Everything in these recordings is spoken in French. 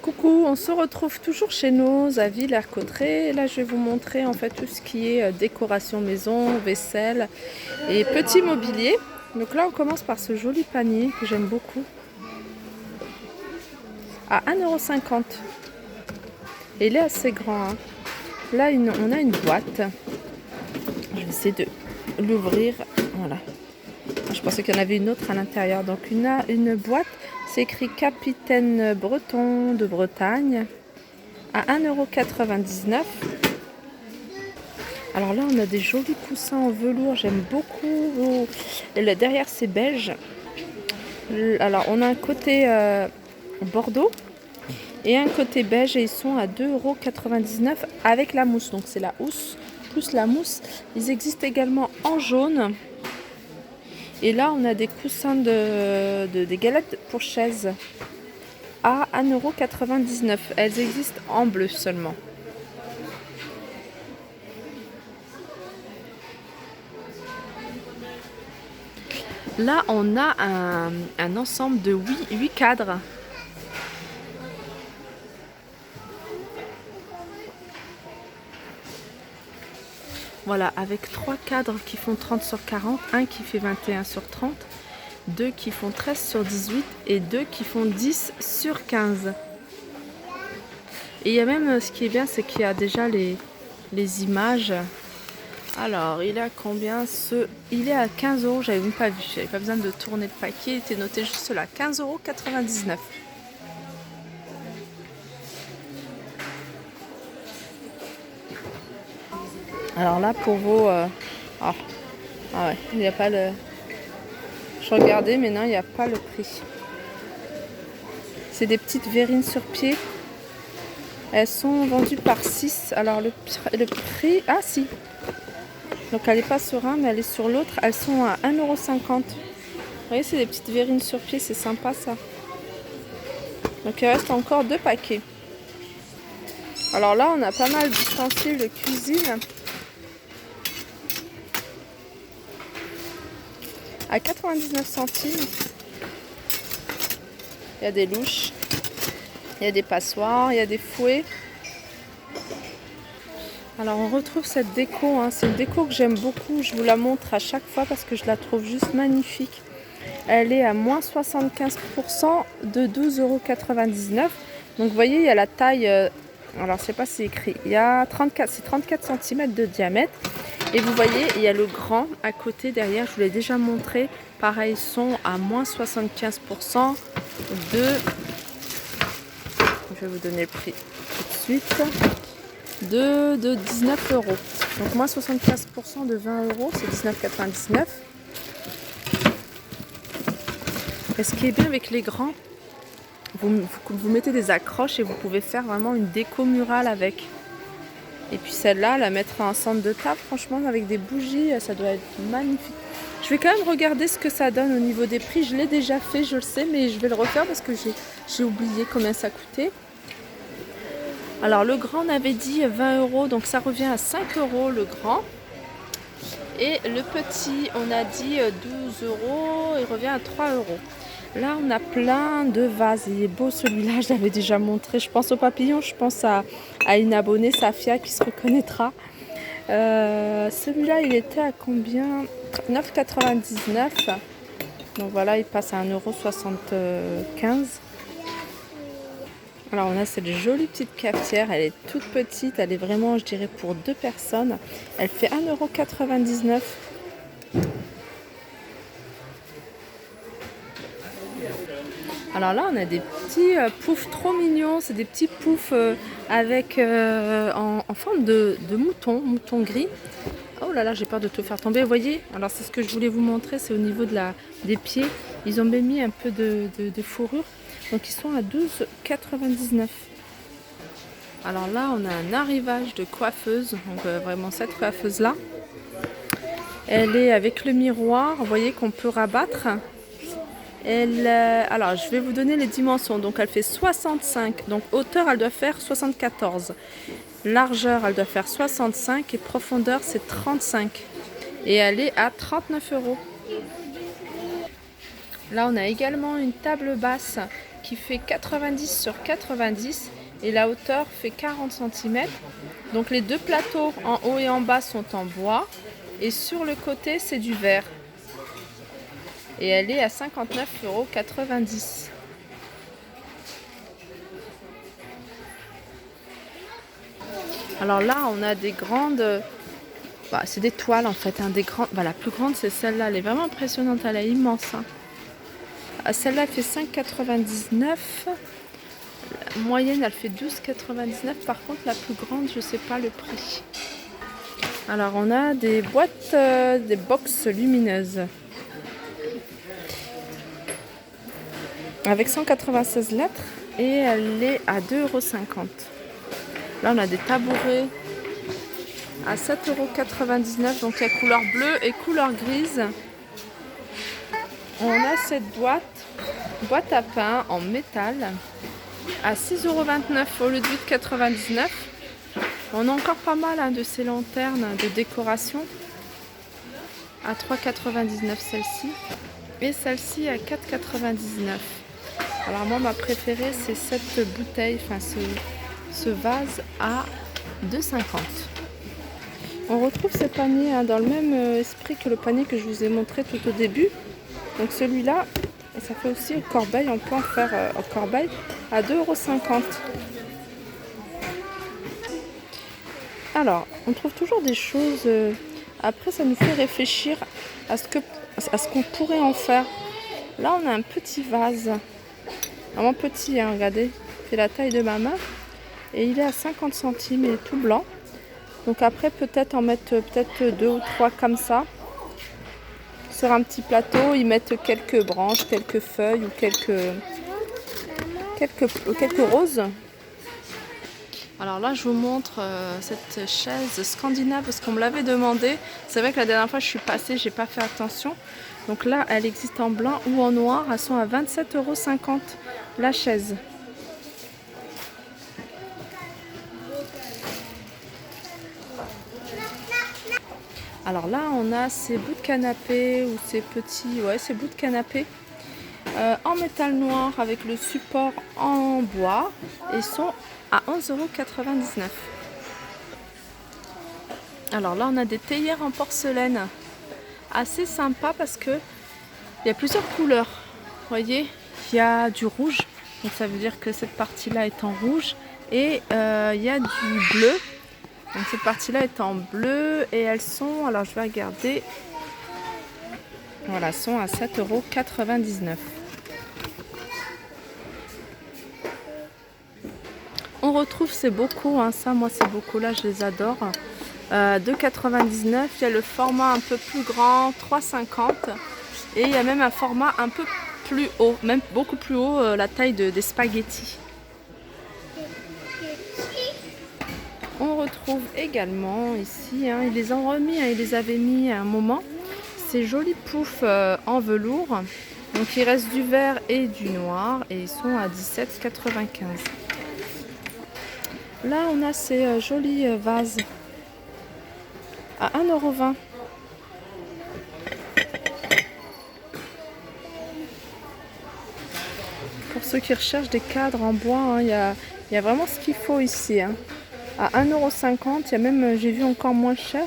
Coucou, on se retrouve toujours chez nous à Villers-Cotterêts. Et là, je vais vous montrer en fait tout ce qui est décoration maison, vaisselle et petit mobilier. Donc là, on commence par ce joli panier que j'aime beaucoup à 1,50 €. Et il est assez grand, hein. Là, on a une boîte. Je vais essayer de l'ouvrir. Voilà. Je pensais qu'il y en avait une autre à l'intérieur. Donc, une boîte. C'est écrit Capitaine Breton de Bretagne à 1,99 €. Alors là, on a des jolis coussins en velours. J'aime beaucoup. Et derrière, c'est beige. Alors, on a un côté bordeaux et un côté beige. Et ils sont à 2,99 € avec la mousse. Donc, c'est la housse plus la mousse. Ils existent également en jaune. Et là, on a des coussins des galettes pour chaises à 1,99 €. Elles existent en bleu seulement. Là, on a un ensemble de 8 cadres. Voilà, avec 3 cadres qui font 30 sur 40, un qui fait 21 sur 30, 2 qui font 13 sur 18 et 2 qui font 10 sur 15. Et il y a même, ce qui est bien, c'est qu'il y a déjà les images. Alors, il est à combien Il est à 15 €, j'avais même pas vu, j'avais pas besoin de tourner le paquet, il était noté juste là, 15,99 €. Alors là, pour vos... Ah ouais, il n'y a pas le... Je regardais, mais non, il n'y a pas le prix. C'est des petites verrines sur pied. Elles sont vendues par 6. Alors le prix... Ah si. Donc elle n'est pas sur un, mais elle est sur l'autre. Elles sont à 1,50 €. Vous voyez, c'est des petites verrines sur pied. C'est sympa ça. Donc il reste encore 2 paquets. Alors là, on a pas mal d'ustensiles de cuisine. À 99 centimes. Il y a des louches, il y a des passoires, il y a des fouets. Alors on retrouve cette déco, hein. C'est une déco que j'aime beaucoup. Je vous la montre à chaque fois parce que je la trouve juste magnifique. Elle est à moins 75% de 12,99 €. Donc vous voyez, il y a la taille, alors je sais pas si c'est écrit, il y a 34 cm de diamètre. Et vous voyez, il y a le grand à côté derrière, je vous l'ai déjà montré. Pareil, ils sont à moins 75% de... Je vais vous donner le prix tout de suite. De 19 €. Donc moins 75% de 20 €, c'est 19,99 €. Et ce qui est bien avec les grands, vous mettez des accroches et vous pouvez faire vraiment une déco murale avec. Et puis celle-là, la mettre en centre de table, franchement, avec des bougies, ça doit être magnifique. Je vais quand même regarder ce que ça donne au niveau des prix. Je l'ai déjà fait, je le sais, mais je vais le refaire parce que j'ai oublié combien ça coûtait. Alors le grand, on avait dit 20 €, donc ça revient à 5 € le grand. Et le petit, on a dit 12 €, il revient à 3 €. Là, on a plein de vases. Il est beau celui-là, je l'avais déjà montré. Je pense au papillon, je pense à une abonnée, Safia, qui se reconnaîtra. Celui-là, il était à combien? 9,99 €. Donc voilà, il passe à 1,75 €. Alors on a cette jolie petite cafetière, elle est toute petite, elle est vraiment, je dirais, pour 2 personnes. Elle fait 1,99 €. Alors là, on a des petits poufs trop mignons. C'est des petits poufs avec en forme de mouton gris. Oh là là, j'ai peur de tout faire tomber. Vous voyez, alors c'est ce que je voulais vous montrer, c'est au niveau des pieds. Ils ont même mis un peu de fourrure. Donc ils sont à 12,99 €. Alors là, on a un arrivage de coiffeuse. Donc vraiment cette coiffeuse-là. Elle est avec le miroir, vous voyez, qu'on peut rabattre. Alors, je vais vous donner les dimensions. Donc, elle fait 65. Donc, hauteur, elle doit faire 74. Largeur, elle doit faire 65. Et profondeur, c'est 35. Et elle est à 39 €. Là, on a également une table basse qui fait 90 sur 90 et la hauteur fait 40 cm. Donc les deux plateaux en haut et en bas sont en bois et sur le côté c'est du verre. Et elle est à 59,90 €. Alors là, on a des grandes... c'est des toiles en fait. Hein, des grandes... la plus grande, c'est celle-là. Elle est vraiment impressionnante. Elle est immense. Hein. Celle-là, elle fait 5,99 €. La moyenne, elle fait 12,99 €. Par contre, la plus grande, je ne sais pas le prix. Alors, on a des boîtes, des box lumineuses. Avec 196 lettres. Et elle est à 2,50 €. Là, on a des tabourets à 7,99 €. Donc, il y a couleur bleue et couleur grise. On a cette boîte à pain en métal à 6,29 € au lieu de 8,99 €. On a encore pas mal hein, de ces lanternes de décoration. À 3,99 € celle-ci. Et celle-ci à 4,99 €. Alors moi, ma préférée, c'est cette bouteille, enfin ce vase à 2,50 €. On retrouve ces paniers hein, dans le même esprit que le panier que je vous ai montré tout au début. Donc celui-là, ça fait aussi corbeille, on peut en faire en corbeille à 2,50 €. Alors, on trouve toujours des choses, après ça nous fait réfléchir à ce qu'on pourrait en faire. Là on a un petit vase, vraiment petit, hein, regardez, il fait la taille de ma main. Et il est à 50 centimes, il est tout blanc. Donc après peut-être en mettre peut-être 2 ou 3 comme ça. Sur un petit plateau, ils mettent quelques branches, quelques feuilles ou quelques roses. Alors là, je vous montre cette chaise scandinave parce qu'on me l'avait demandé. C'est vrai que la dernière fois, je suis passée, j'ai pas fait attention. Donc là, elle existe en blanc ou en noir. Elles sont à 27,50 € la chaise. Alors là, on a ces bouts de canapé ou ces petits, ces bouts de canapé en métal noir avec le support en bois et sont à 11,99 €. Alors là, on a des théières en porcelaine assez sympa parce que il y a plusieurs couleurs. Vous voyez, il y a du rouge, donc ça veut dire que cette partie-là est en rouge et il y a du bleu. Donc cette partie-là est en bleu et elles sont, alors je vais regarder, voilà, sont à 7,99 €. On retrouve ces bocaux, hein, ça moi ces bocaux-là je les adore. 2,99 €, il y a le format un peu plus grand, 3,50 € et il y a même un format un peu plus haut, même beaucoup plus haut, la taille des spaghettis. On retrouve également ici, hein, ils les ont remis, hein, ils les avaient mis à un moment, ces jolis poufs en velours. Donc il reste du vert et du noir et ils sont à 17,95 €. Là on a ces jolis vases à 1,20 €. Pour ceux qui recherchent des cadres en bois, hein, il y a vraiment ce qu'il faut ici. Hein. À 1,50 €, il y a même, j'ai vu encore moins cher.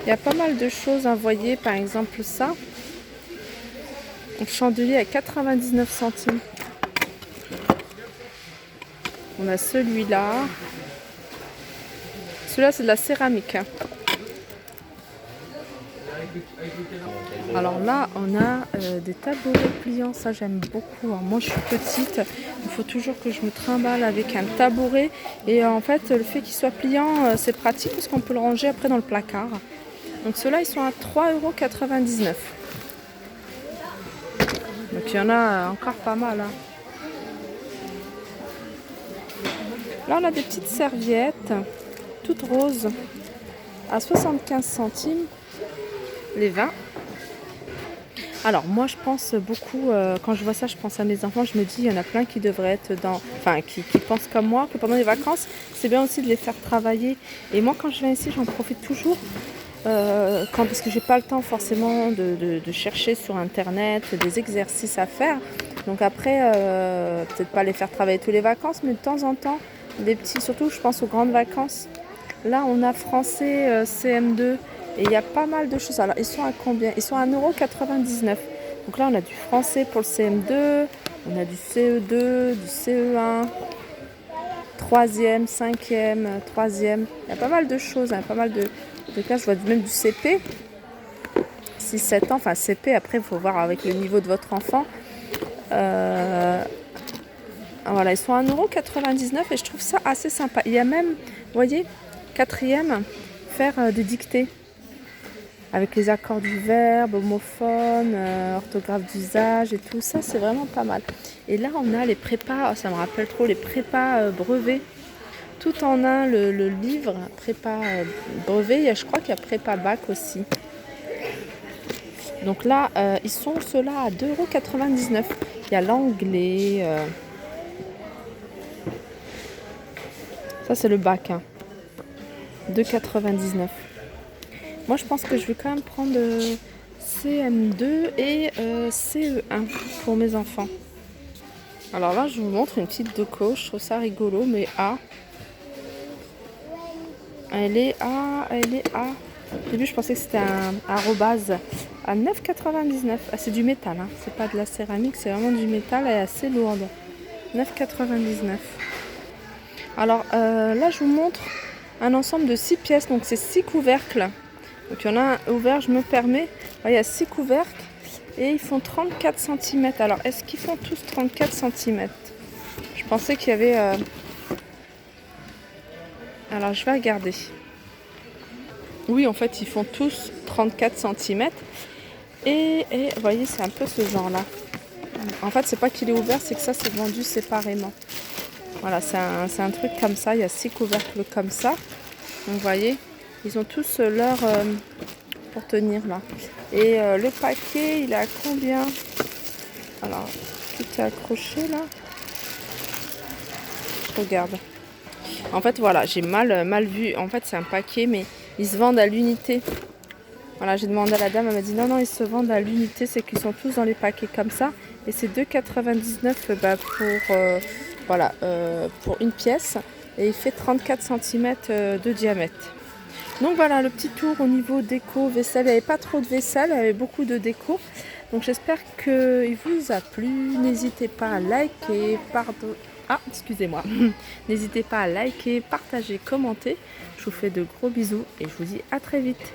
Il y a pas mal de choses à voyer, par exemple ça. Un chandelier à 99 centimes. On a celui-là. Celui-là, c'est de la céramique. Hein. Alors là, on a des tabourets pliants, ça j'aime beaucoup. Alors moi je suis petite, il faut toujours que je me trimballe avec un tabouret. Et en fait, le fait qu'il soit pliant, c'est pratique parce qu'on peut le ranger après dans le placard. Donc ceux-là, ils sont à 3,99 €. Donc il y en a encore pas mal. Hein. Là, on a des petites serviettes, toutes roses, à 75 centimes. Les 20. Alors moi je pense beaucoup, quand je vois ça je pense à mes enfants, je me dis il y en a plein qui devraient être qui pensent comme moi, que pendant les vacances c'est bien aussi de les faire travailler. Et moi quand je viens ici j'en profite toujours parce que j'ai pas le temps forcément de chercher sur internet des exercices à faire. Donc après, peut-être pas les faire travailler tous les vacances, mais de temps en temps, des petits, surtout je pense aux grandes vacances. Là on a français CM2 et il y a pas mal de choses. Alors ils sont à combien? Ils sont à 1,99 €. Donc là on a du français pour le CM2, on a du CE2, du CE1, 3e, 5e, 3e. Il y a pas mal de choses, hein, pas mal de classes. Je vois même du CP, 6-7 ans. Enfin CP, après il faut voir avec le niveau de votre enfant. Voilà, ils sont à 1,99 € et je trouve ça assez sympa. Il y a même, vous voyez, 4e, faire des dictées avec les accords du verbe, homophone, orthographe d'usage et tout ça, c'est vraiment pas mal. Et là, on a les prépas, ça me rappelle trop, les prépas brevets, tout en un, le livre prépa brevet. Je crois qu'il y a prépa bac aussi. Donc là, ils sont ceux-là à 2,99 €. Il y a l'anglais. Ça, c'est le bac. Hein. 2,99 €. Moi, je pense que je vais quand même prendre CM2 et CE1 pour mes enfants. Alors là, je vous montre une petite déco. Je trouve ça rigolo, mais A. Elle est A. Au début, je pensais que c'était un arrobase à 9,99 €. Ah, c'est du métal, hein. C'est pas de la céramique, c'est vraiment du métal. Elle est assez lourde. 9,99 €. Alors là, je vous montre un ensemble de 6 pièces. Donc, c'est 6 couvercles. Donc, il y en a un ouvert, je me permets. Il y a 6 couvercles et ils font 34 cm. Alors, est-ce qu'ils font tous 34 cm? Je pensais qu'il y avait... Alors, je vais regarder. Oui, en fait, ils font tous 34 cm. Et vous voyez, c'est un peu ce genre-là. En fait, c'est pas qu'il est ouvert, c'est que ça, c'est vendu séparément. Voilà, c'est un truc comme ça. Il y a 6 couvercles comme ça. Donc, vous voyez, ils ont tous leur... pour tenir là. Et le paquet, il est à combien? Alors, tout est accroché là. Je regarde. En fait, voilà, j'ai mal vu. En fait, c'est un paquet, mais ils se vendent à l'unité. Voilà, j'ai demandé à la dame, elle m'a dit non, ils se vendent à l'unité, c'est qu'ils sont tous dans les paquets comme ça. Et c'est 2,99 € pour une pièce. Et il fait 34 cm de diamètre. Donc voilà, le petit tour au niveau déco, vaisselle. Il n'y avait pas trop de vaisselle, il y avait beaucoup de déco. Donc j'espère qu'il vous a plu. N'hésitez pas à liker, excusez-moi. N'hésitez pas à liker, partager, commenter. Je vous fais de gros bisous et je vous dis à très vite.